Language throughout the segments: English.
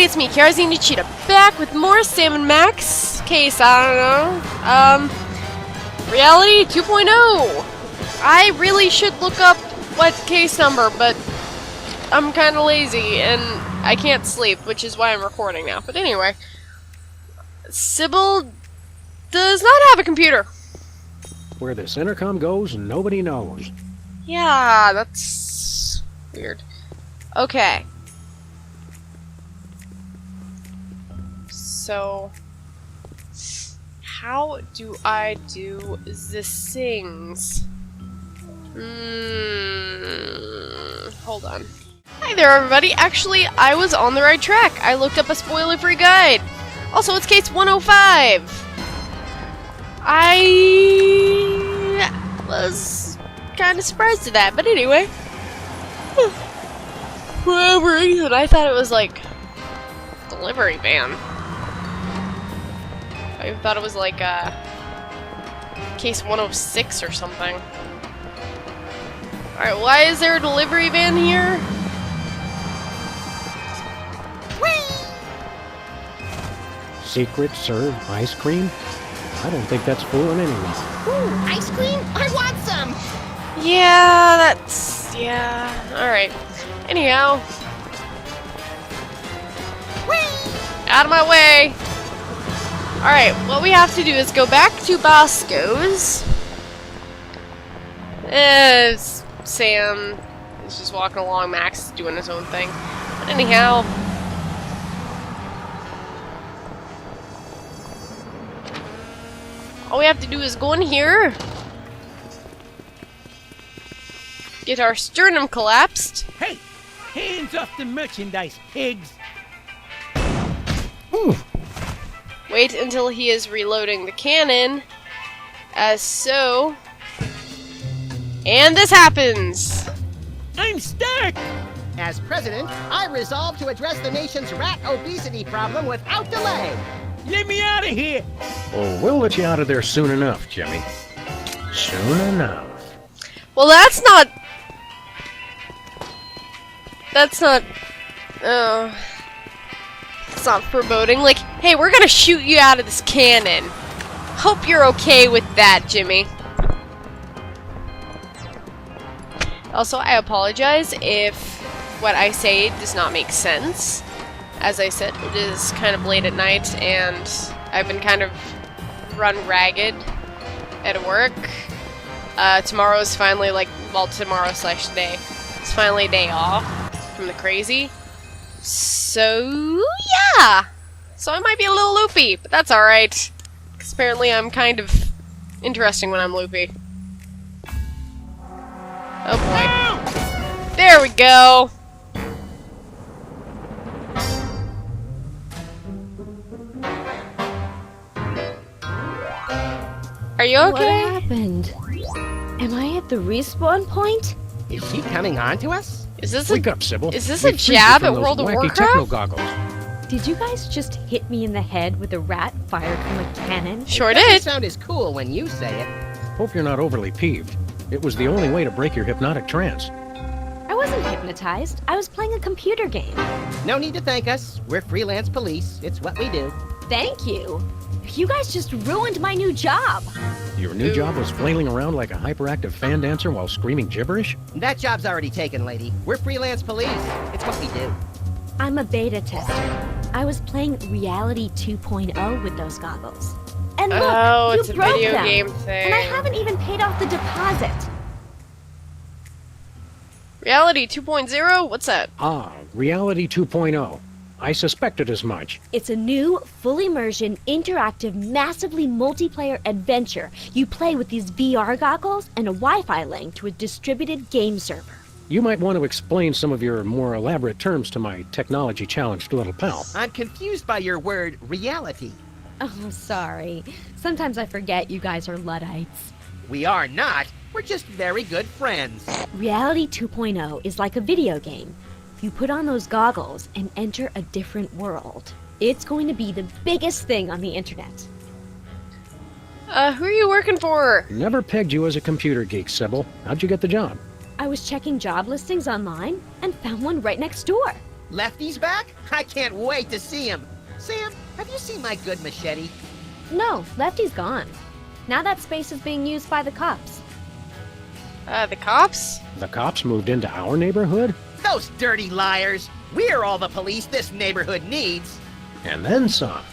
it's me, Kerosene Cheetah, back with more Sam & Max case, I don't know, Reality 2.0. I really should look up what case number, but I'm kinda lazy, and I can't sleep, which is why I'm recording now. But anyway, Sybil does not have a computer. Where this intercom goes, nobody knows. Yeah, that's weird. Okay. So, how do I do the things? Hold on. Hi there, everybody. Actually, I was on the right track. I looked up a spoiler-free guide. Also, it's case 105. I was kind of surprised at that, but anyway. For whatever reason, I thought it was like delivery van. I thought it was like case 106 or something. Alright, why is there a delivery van here? Secret serve ice cream? I don't think that's fooling anyone. Ooh, ice cream? I want some! Yeah, alright. Anyhow. Whee! Out of my way! Alright, what we have to do is go back to Bosco's. Sam is just walking along, Max is doing his own thing. But anyhow. All we have to do is go in here, get our sternum collapsed. Hey! Hands off the merchandise, pigs! Ooh. Wait until he is reloading the cannon, as so. And this happens! I'm stuck! As president, I resolve to address the nation's rat obesity problem without delay. Let me out of here! Oh, we'll let you out of there soon enough, Jimmy. Soon enough. Well, that's not. It's not foreboding. Like, hey, we're gonna shoot you out of this cannon. Hope you're okay with that, Jimmy. Also, I apologize if what I say does not make sense. As I said, it is kind of late at night, and I've been kind of run ragged at work. Tomorrow is finally, tomorrow/today. It's finally a day off from the crazy. So, yeah! So I might be a little loopy, but that's alright. Because apparently I'm kind of interesting when I'm loopy. Oh boy. There we go! Are you okay? What happened? Am I at the respawn point? Is she coming on to us? Is this Wake up, Sybil. Is this We a freed you jab from at those World of wacky Warcraft? techno goggles. Did you guys just hit me in the head with a rat fired from a cannon? Sure It doesn't did. sound as cool when you say it. Hope you're not overly peeved. It was the only way to break your hypnotic trance. I wasn't hypnotized. I was playing a computer game. No need to thank us. We're freelance police. It's what we do. Thank you. You guys just ruined my new job. Your new job was flailing around like a hyperactive fan dancer while screaming gibberish? That job's already taken, lady. We're freelance police. It's what we do. I'm a beta tester. I was playing Reality 2.0 with those goggles. And look, Oh, you it's a broke video them. game thing. And I haven't even paid off the deposit. Reality 2.0? What's that? Ah, Reality 2.0. I suspected as much. It's a new, full immersion, interactive, massively multiplayer adventure. You play with these VR goggles and a Wi-Fi link to a distributed game server. You might want to explain some of your more elaborate terms to my technology-challenged little pal. I'm confused by your word, reality. Oh, sorry. Sometimes I forget you guys are Luddites. We are not. We're just very good friends. Reality 2.0 is like a video game. You put on those goggles and enter a different world. It's going to be the biggest thing on the internet. Who are you working for? Never pegged you as a computer geek, Sybil. How'd you get the job? I was checking job listings online and found one right next door. Lefty's back? I can't wait to see him. Sam, have you seen my good machete? No, Lefty's gone. Now that space is being used by the cops. The cops? The cops moved into our neighborhood? Those dirty liars. We're all the police this neighborhood needs. And then some.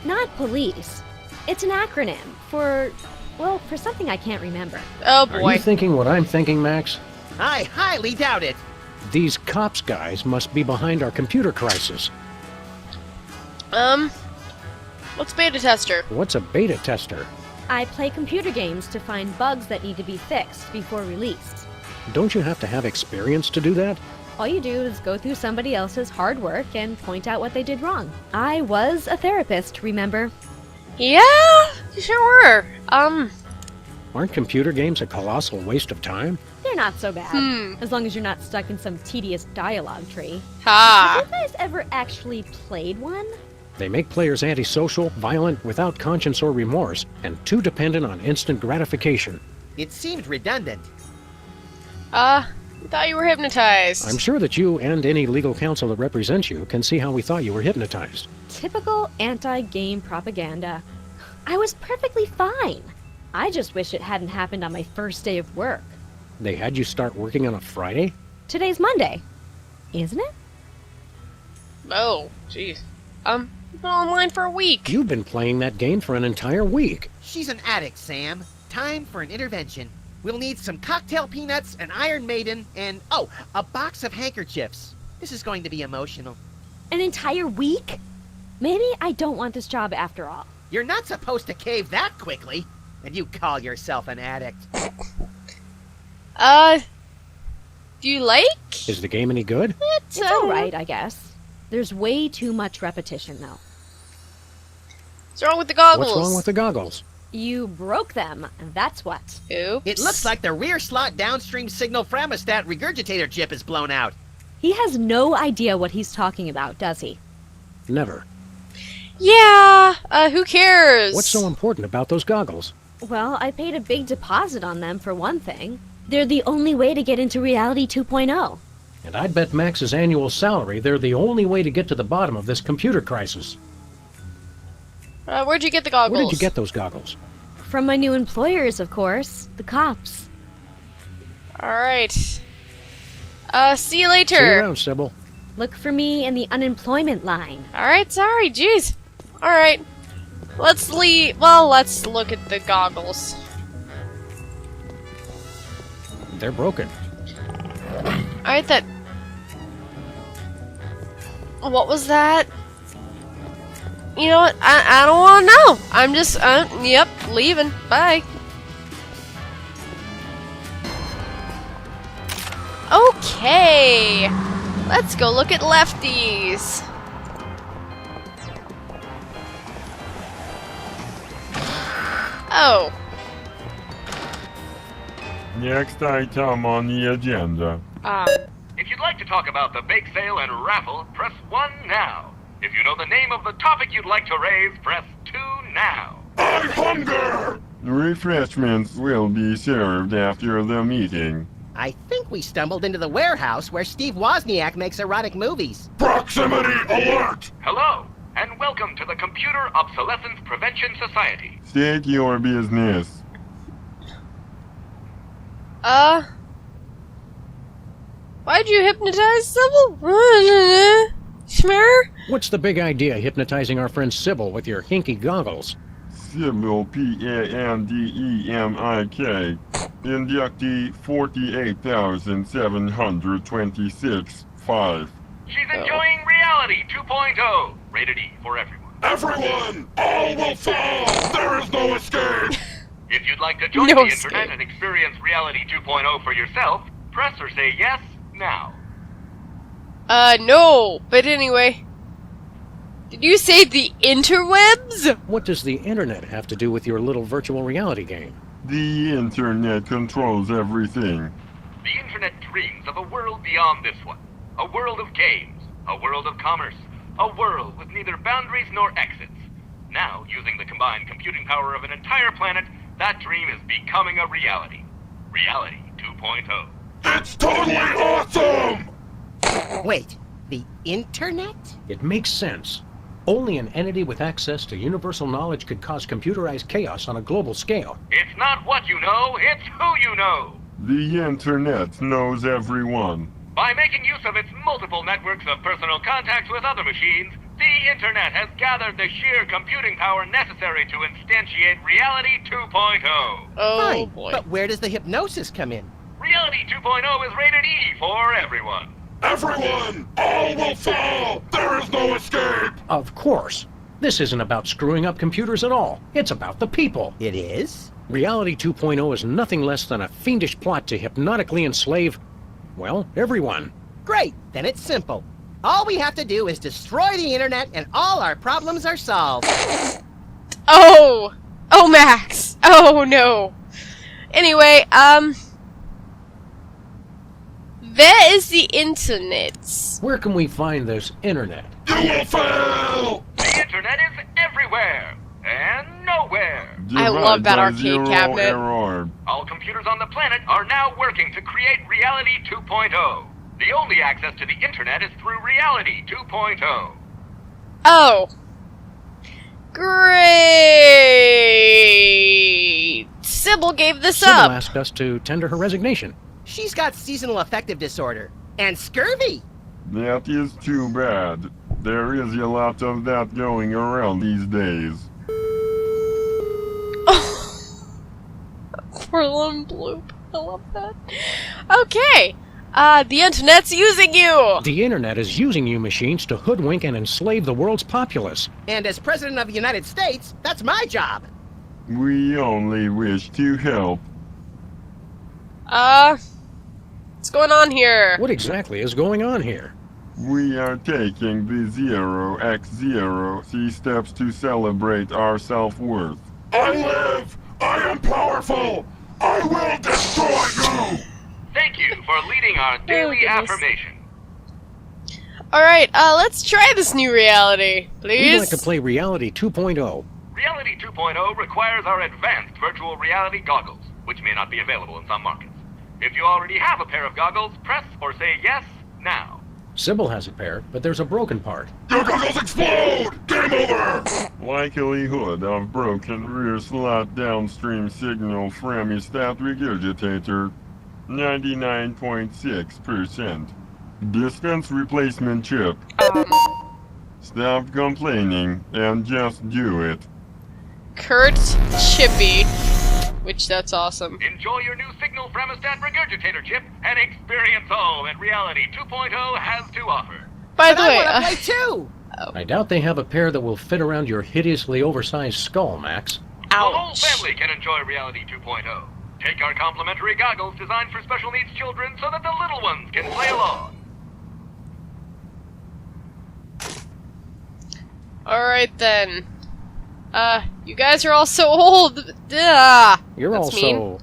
Not police. It's an acronym for, well, for something I can't remember. Oh Are boy. you thinking what I'm thinking, Max? I highly doubt it. These cops guys must be behind our computer crisis. What's beta tester? What's a beta tester? I play computer games to find bugs that need to be fixed before release. Don't you have to have experience to do that? All you do is go through somebody else's hard work and point out what they did wrong. I was a therapist, remember? Yeah, you sure were. Aren't computer games a colossal waste of time? They're not so bad, as long as you're not stuck in some tedious dialogue tree. Ha. Have you guys ever actually played one? They make players antisocial, violent, without conscience or remorse, and too dependent on instant gratification. It seemed redundant. I thought you were hypnotized. I'm sure that you and any legal counsel that represents you can see how we thought you were hypnotized. Typical anti-game propaganda. I was perfectly fine. I just wish it hadn't happened on my first day of work. They had you start working on a Friday? Today's Monday, isn't it? Oh, jeez. You've been online for a week. You've been playing that game for an entire week. She's an addict, Sam. Time for an intervention. We'll need some cocktail peanuts, an Iron Maiden, and, oh, a box of handkerchiefs. This is going to be emotional. An entire week? Maybe I don't want this job after all. You're not supposed to cave that quickly. And you call yourself an addict. Do you like? Is the game any good? It's alright, I guess. There's way too much repetition, though. What's wrong with the goggles? What's wrong with the goggles? You broke them, and that's what. Oops. It looks like the rear slot downstream signal Framostat regurgitator chip is blown out. He has no idea what he's talking about, does he? Never. Yeah, who cares? What's so important about those goggles? Well, I paid a big deposit on them, for one thing. They're the only way to get into Reality 2.0. And I'd bet Max's annual salary they're the only way to get to the bottom of this computer crisis. Where'd you get the goggles? Where did you get those goggles? From my new employers, of course. The cops. Alright. See you See later. you around, Sybil. Look for me in the unemployment line. Alright, sorry, jeez. Alright. Let's leave. Well, let's look at the goggles. They're broken. Alright, that. What was that? You know what? I don't want to know. I'm just, yep, leaving. Bye. Okay. Let's go look at lefties. Oh. Next item on the agenda. If you'd like to talk about the bake sale and raffle, press 1 now. If you know the name of the topic you'd like to raise, press 2 now. I hunger! Refreshments will be served after the meeting. I think we stumbled into the warehouse where Steve Wozniak makes erotic movies. Proximity alert! Hello, and welcome to the Computer Obsolescence Prevention Society. State your business. Why'd you hypnotize Sybil? Schmer? What's the big idea hypnotizing our friend Sybil with your hinky goggles? Sybil Pandemik. Inductee 48,726-5. She's enjoying Reality 2.0. Rated E for everyone. Everyone! All will fall! There is no escape! If you'd like to join No the escape. internet and experience Reality 2.0 for yourself, press or say yes now. No. But anyway. Did you say the interwebs? What does the internet have to do with your little virtual reality game? The internet controls everything. The internet dreams of a world beyond this one. A world of games. A world of commerce. A world with neither boundaries nor exits. Now, using the combined computing power of an entire planet, that dream is becoming a reality. Reality 2.0. It's totally awesome! Wait, The internet? It makes sense. Only an entity with access to universal knowledge could cause computerized chaos on a global scale. It's not what you know, it's who you know. The internet knows everyone. By making use of its multiple networks of personal contacts with other machines, the internet has gathered the sheer computing power necessary to instantiate Reality 2.0. Oh Fine, boy. but where does the hypnosis come in? Reality 2.0 is rated E for everyone. Everyone! All will fall! There is no escape! Of course. This isn't about screwing up computers at all. It's about the people. It is? Reality 2.0 is nothing less than a fiendish plot to hypnotically enslave, well, everyone. Great, then it's simple. All we have to do is destroy the internet and all our problems are solved. Oh! Oh, Max! Oh, no. Anyway, where is the internet? Where can we find this internet? You will fail! The internet is everywhere and nowhere. I love that Divide by arcade zero cabinet. Error. All computers on the planet are now working to create Reality 2.0. The only access to the internet is through Reality 2.0. Oh. Great! Sybil gave this Sybil up. asked us to tender her resignation. She's got seasonal affective disorder and scurvy. That is too bad. There is a lot of that going around these days. Poor lone bloop. I love that. Okay. The internet's using you! The internet is using you machines to hoodwink and enslave the world's populace. And as President of the United States, that's my job. We only wish to help. What's going on here? What exactly is going on here? We are taking the 0x0 steps to celebrate our self-worth. I live! I am powerful! I will destroy you! Thank you for leading our daily goodness. affirmation. Alright, let's try this new reality, We'd please. like to play Reality 2.0. Reality 2.0 requires our advanced virtual reality goggles, which may not be available in some markets. If you already have a pair of goggles, press or say yes now. Sybil has a pair, but there's a broken part. Your goggles explode! Game over! Likelihood of broken rear slot downstream signal from a stat regurgitator, 99.6%. Dispense replacement chip. Stop complaining and just do it. Kurt Chippy. Which, that's awesome. Enjoy your new signal fremostat regurgitator chip and experience all that Reality 2.0 has to offer. By But the I way, want to play too. I doubt they have a pair that will fit around your hideously oversized skull, Max. The whole ouch. family can enjoy Reality 2.0. Take our complimentary goggles designed for special needs children so that the little ones can play along. Alright then. You guys are all so old. Duh. You're That's also,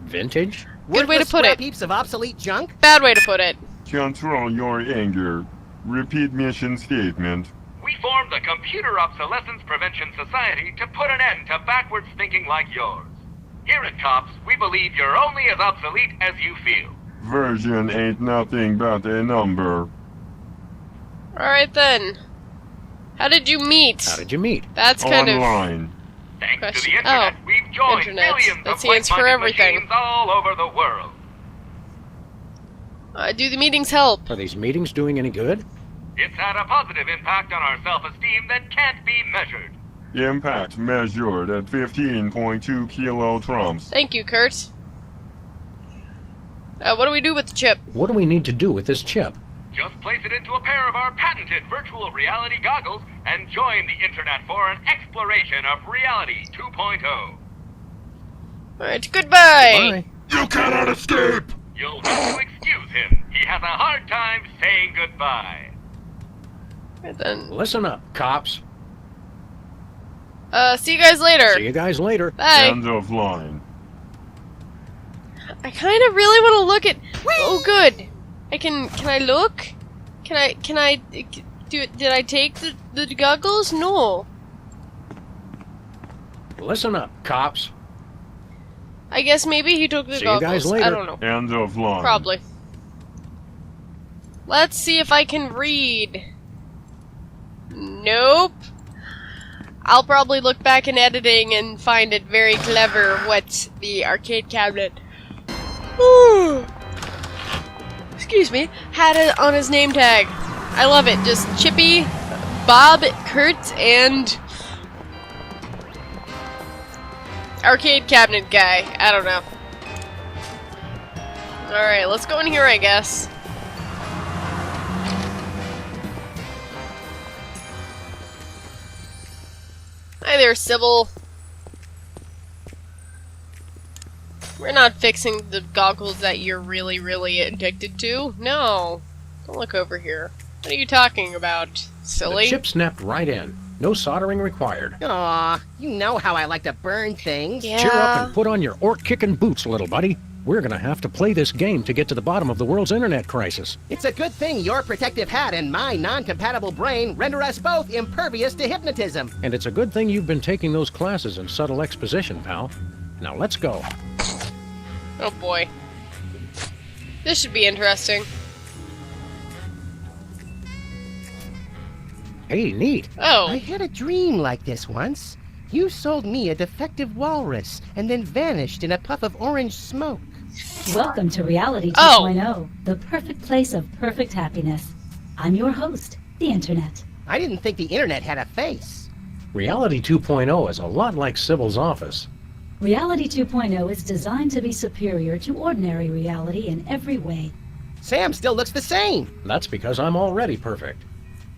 vintage? Good way to Worthless put scrap it. heaps of obsolete junk. Bad way to put it. Control your anger. Repeat mission statement. We formed the Computer Obsolescence Prevention Society to put an end to backwards thinking like yours. Here at COPS, we believe you're only as obsolete as you feel. Version ain't nothing but a number. Alright then. How did you meet? How did you meet? That's kind of... Online. Thanks to Question. the internet, Oh, we've joined internet. millions That's of the answer for like-minded everything. machines all over the world. Do the meetings help? Are these meetings doing any good? It's had a positive impact on our self-esteem that can't be measured. Impact measured at 15.2 kilotrumps. Thank you, Kurt. What do we do with the chip? What do we need to do with this chip? Just place it into a pair of our patented virtual reality goggles and join the internet for an exploration of Reality 2.0. Alright, goodbye! Bye. You cannot escape! You'll have to excuse him. He has a hard time saying goodbye. Alright then. Listen up, cops. See you guys later. See you guys later. Bye. End of line. I kind of really want to look at... Oh, good. Can I look? Can I do it? Did I take the goggles? No. Listen up, cops. I guess maybe he took the See you goggles. guys later. I don't know. End of line. Probably. Let's see if I can read. Nope. I'll probably look back in editing and find it very clever what the arcade cabinet excuse me, had it on his name tag. I love it. Just Chippy, Bob, Kurt, and arcade cabinet guy. I don't know. Alright, let's go in here, I guess. Hi there, Sybil. We're not fixing the goggles that you're really, really addicted to. No. Don't look over here. What are you talking about, silly? The chip snapped right in. No soldering required. Aw, you know how I like to burn things. Yeah. Cheer up and put on your orc-kicking boots, little buddy. We're gonna have to play this game to get to the bottom of the world's internet crisis. It's a good thing your protective hat and my non-compatible brain render us both impervious to hypnotism. And it's a good thing you've been taking those classes in subtle exposition, pal. Now let's go. Oh boy. This should be interesting. Hey, neat. Oh. I had a dream like this once. You sold me a defective walrus and then vanished in a puff of orange smoke. Welcome to Reality Oh. 2.0, the perfect place of perfect happiness. I'm your host, the Internet. I didn't think the internet had a face. Reality 2.0 is a lot like Sybil's office. Reality 2.0 is designed to be superior to ordinary reality in every way. Sam still looks the same. That's because I'm already perfect.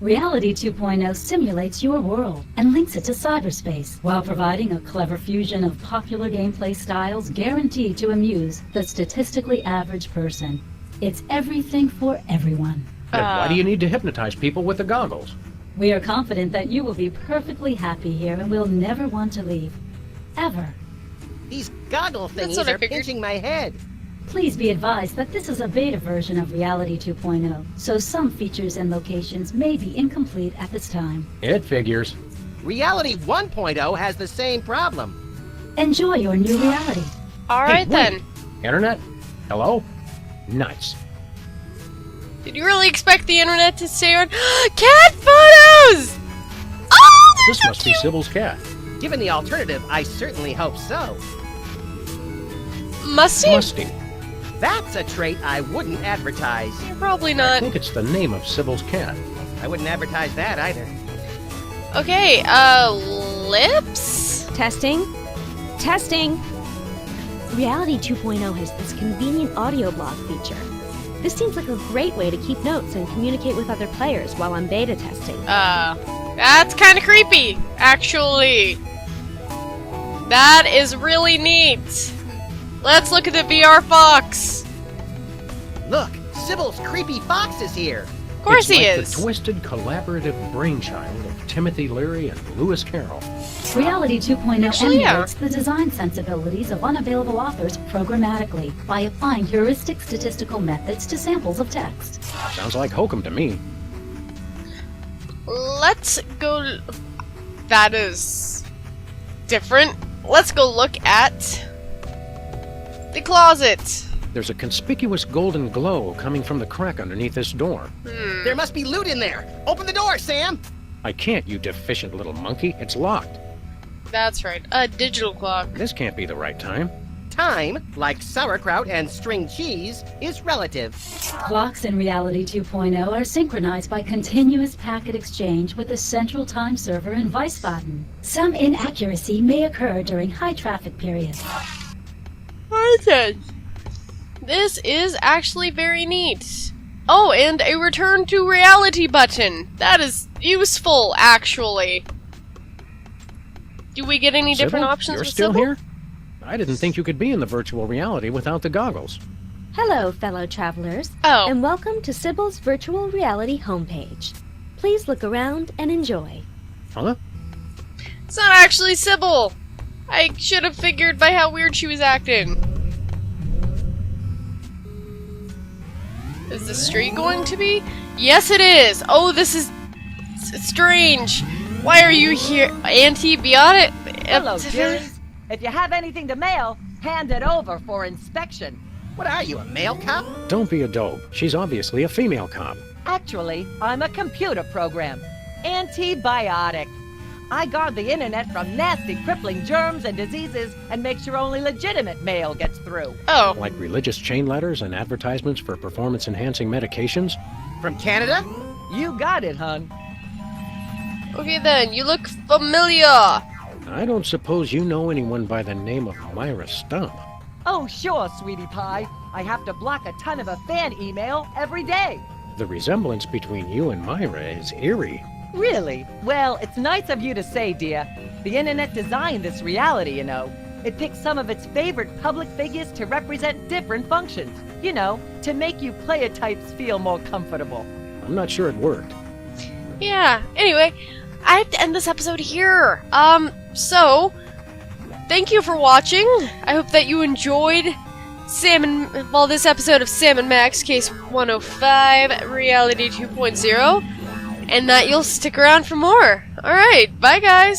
Reality 2.0 simulates your world and links it to cyberspace while providing a clever fusion of popular gameplay styles guaranteed to amuse the statistically average person. It's everything for everyone. Then why do you need to hypnotize people with the goggles? We are confident that you will be perfectly happy here and will never want to leave. Ever. These goggle That's thingies what I are figured. pinching my head. Please be advised that this is a beta version of Reality 2.0, so some features and locations may be incomplete at this time. It figures. Reality 1.0 has the same problem. Enjoy your new reality. Alright Hey, then. wait. Internet? Hello? Nice. Did you really expect the internet to stay on? Cat photos! Oh, they're This so must cute! be Sybil's cat. Given the alternative, I certainly hope so. Musty? Musty. That's a trait I wouldn't advertise. Probably I not. think it's the name of Sybil's cat. I wouldn't advertise that either. Okay, lips? Testing. Testing. Reality 2.0 has this convenient audio blog feature. This seems like a great way to keep notes and communicate with other players while I'm beta testing. That's kind of creepy, actually. That is really neat. Let's look at the VR Fox. Look, Sybil's creepy fox is here. Of course It's he like is. the twisted collaborative brainchild of Timothy Leary and Lewis Carroll. Reality 2.0 Actually, yeah. emulates the design sensibilities of unavailable authors programmatically by applying heuristic statistical methods to samples of text. Sounds like hokum to me. Let's go... That is... different. Let's go look at... the closet. There's a conspicuous golden glow coming from the crack underneath this door. There must be loot in there. Open the door, Sam. I can't, you deficient little monkey. It's locked. That's right. A digital clock. This can't be the right time. Time, like sauerkraut and string cheese, is relative. Clocks in Reality 2.0 are synchronized by continuous packet exchange with the central time server in Wiesbaden. Some inaccuracy may occur during high traffic periods. Okay. This is actually very neat. Oh, and a return to reality button. That is useful, actually. Do we get any different Sybil, options you're with still Sybil? here? I didn't think you could be in the virtual reality without the goggles. Hello, fellow travelers, Oh. and welcome to Sybil's virtual reality homepage. Please look around and enjoy. Huh? It's not actually Sybil. I should have figured by how weird she was acting. Is the street going to be? Yes, it is. Oh, this is strange. Why are you here, antibiotic? Hello, dearies. If you have anything to mail, hand it over for inspection. What are you, a male cop? Don't be a dope. She's obviously a female cop. Actually, I'm a computer program. Antibiotic. I guard the internet from nasty, crippling germs and diseases and make sure only legitimate mail gets through. Oh. Like religious chain letters and advertisements for performance-enhancing medications? From Canada? You got it, hun. Okay then, you look familiar. I don't suppose you know anyone by the name of Myra Stump. Oh, sure, sweetie pie. I have to block a ton of a fan email every day. The resemblance between you and Myra is eerie. Really? Well, it's nice of you to say, dear. The internet designed this reality, you know. It picked some of its favorite public figures to represent different functions. You know, to make you player types feel more comfortable. I'm not sure it worked. Yeah, anyway, I have to end this episode here. So, thank you for watching. I hope that you enjoyed this episode of Sam and Max Case 105 Reality 2.0, and that you'll stick around for more. Alright, bye guys!